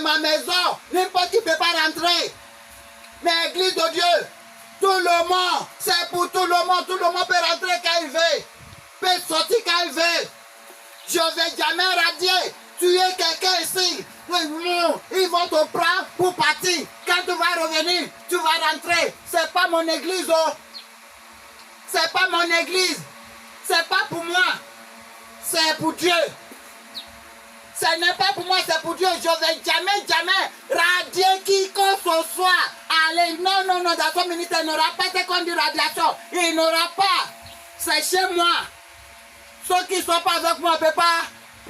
ma maison, n'importe qui ne peut pas rentrer. Mais l'église de Dieu, tout le monde, c'est pour tout le monde peut rentrer quand il veut, peut sortir quand il veut. Je ne vais jamais radier, tuer quelqu'un ici. Ils vont te prendre pour partir. Quand tu vas revenir, tu vas rentrer. C'est pas mon église, oh. C'est pas mon église. C'est pas pour moi. C'est pour Dieu. Ce n'est pas pour moi, c'est pour Dieu. Je ne vais jamais radier quiconque ce soit. Allez, non, dans son ministère, il n'aura pas été conduit radiation. Il n'aura pas. C'est chez moi. Ceux qui ne sont pas avec moi ne peuvent pas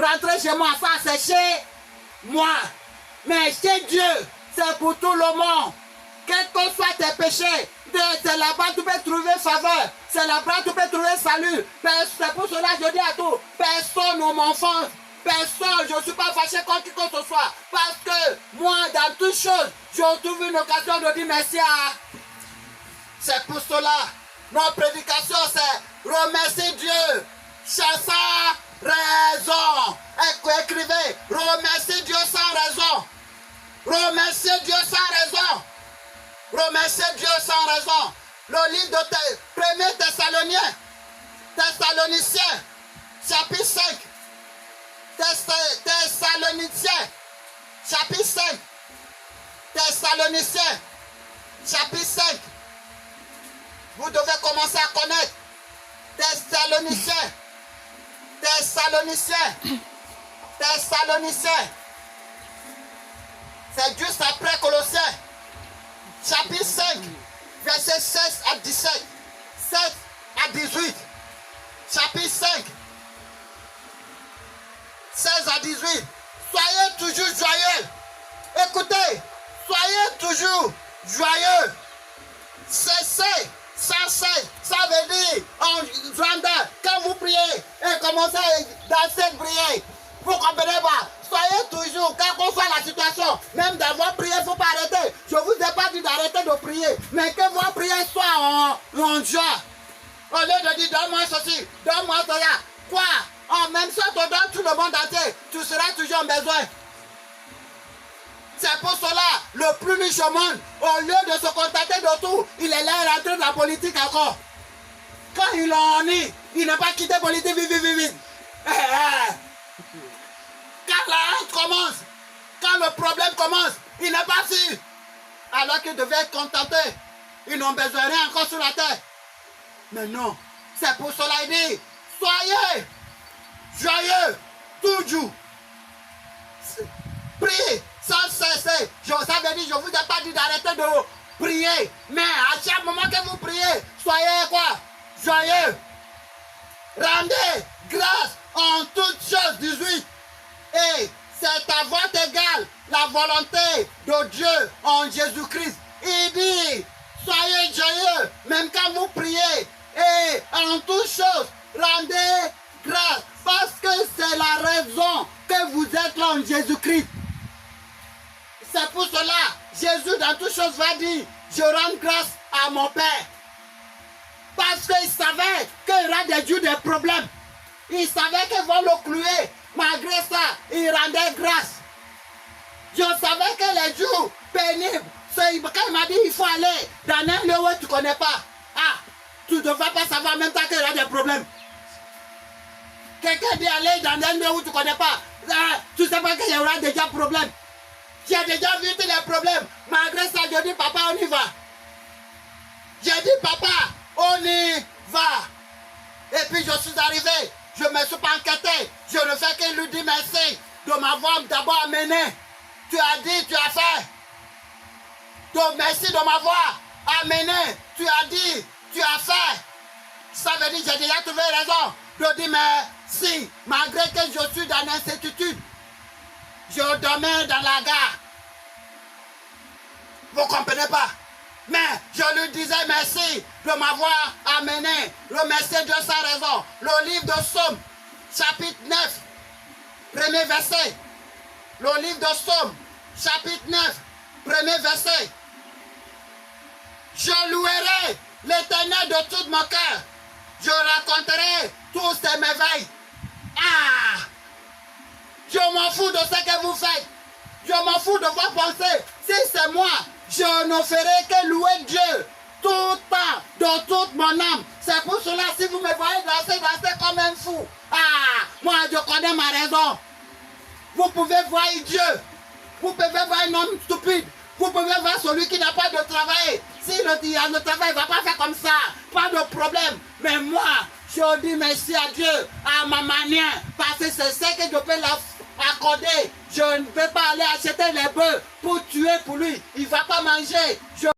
rentrer chez moi. Ça, c'est chez moi. Mais chez Dieu, c'est pour tout le monde. Quels que soient tes péchés, c'est là-bas que tu peux trouver faveur. C'est là-bas que tu peux trouver salut. C'est pour cela que je dis à tous, personne ne m'enfonce. Personne, je ne suis pas fâché contre qui que ce soit. Parce que moi, dans toutes choses, je trouve une occasion de dire merci à... C'est pour cela. Notre prédication, c'est remercier Dieu. Sans raison. Écrivez, remercier Dieu sans raison. Remercier Dieu sans raison. Remercier Dieu sans raison. Le livre de 1 Thessaloniciens, chapitre 5. Thessaloniciens, chapitre 5. Thessaloniciens, chapitre 5. Vous devez commencer à connaître. Thessaloniciens. C'est juste après Colossiens. Chapitre 5, verset 16 à 17. 7 à 18. Chapitre 5. 16 à 18. Soyez toujours joyeux. Écoutez, soyez toujours joyeux. Cessez, sans cesse. Ça veut dire, en grandeur, quand vous priez et commencez à danser, prier, vous comprenez pas. Soyez toujours, quelle que soit la situation, même d'avoir prié, il ne faut pas arrêter. Je ne vous ai pas dit d'arrêter de prier, mais que votre prière soit en joie. Au lieu de dire, donne-moi ceci, donne-moi cela. Quoi? Même si on te donne tout le monde entier, tu seras toujours en besoin. C'est pour cela, le plus riche au monde, au lieu de se contenter de tout, il est là à rentrer dans la politique encore. Quand il en est, il n'a pas quitté la politique, vite. Quand la honte commence, quand le problème commence, il n'est pas sûr. Alors qu'il devait être contenté. Ils n'ont besoin de rien encore sur la terre. Mais non, c'est pour cela qu'il dit, soyez joyeux, toujours. Priez sans cesser. Ça veut dire, je ne vous ai pas dit d'arrêter de prier. Mais à chaque moment que vous priez, soyez quoi? Joyeux. Rendez grâce en toutes choses, 18. Et c'est à votre égale la volonté de Dieu en Jésus-Christ. Il dit, soyez joyeux, même quand vous priez. Et en toutes choses, rendez grâce. Parce que c'est la raison que vous êtes là en Jésus-Christ. C'est pour cela, Jésus dans toutes choses va dire, je rends grâce à mon Père. Parce qu'il savait qu'il y aura des jours de problèmes. Il savait qu'ils vont le clouer. Malgré ça, il rendait grâce. Je savais que les jours pénibles, quand il m'a dit il faut aller dans un lieu où tu ne connais pas. Ah, tu ne devrais pas savoir même temps qu'il y aura des problèmes. Quelqu'un dit aller dans un lieu où tu ne connais pas. Ah, tu ne sais pas qu'il y aura déjà problème. J'ai déjà vu tous les problèmes. Malgré ça, je dis papa, on y va. J'ai dit papa, on y va. Et puis je suis arrivé. Je ne me suis pas inquiété. Je ne fais que lui dire merci de m'avoir d'abord amené. Tu as dit, tu as fait. Donc merci de m'avoir amené. Tu as dit, tu as fait. Ça veut dire que j'ai déjà trouvé raison de dire merci. Malgré que je suis dans l'incertitude. Je dormais dans la gare. Vous ne comprenez pas? Mais je lui disais merci de m'avoir amené. Remercier Dieu sans raison. Le livre de Psaume, chapitre 9, premier verset. Le livre de Psaume, chapitre 9, premier verset. Je louerai l'Éternel de tout mon cœur. Je raconterai tous ses merveilles. Ah! Je m'en fous de ce que vous faites. Je Je m'en fous de vos pensées. Si c'est moi, je ne ferai que louer Dieu tout le temps, dans toute mon âme. C'est pour cela, si vous me voyez danser comme un fou. Ah, moi, je connais ma raison. Vous pouvez voir Dieu. Vous pouvez voir un homme stupide. Vous pouvez voir celui qui n'a pas de travail. S'il a le travail, il ne va pas faire comme ça. Pas de problème. Mais moi, je dis merci à Dieu, à ma manière. Parce que c'est ce que je peux l'accorder. Je ne peux pas aller acheter les bœufs pour tuer pour lui. Il ne va pas manger.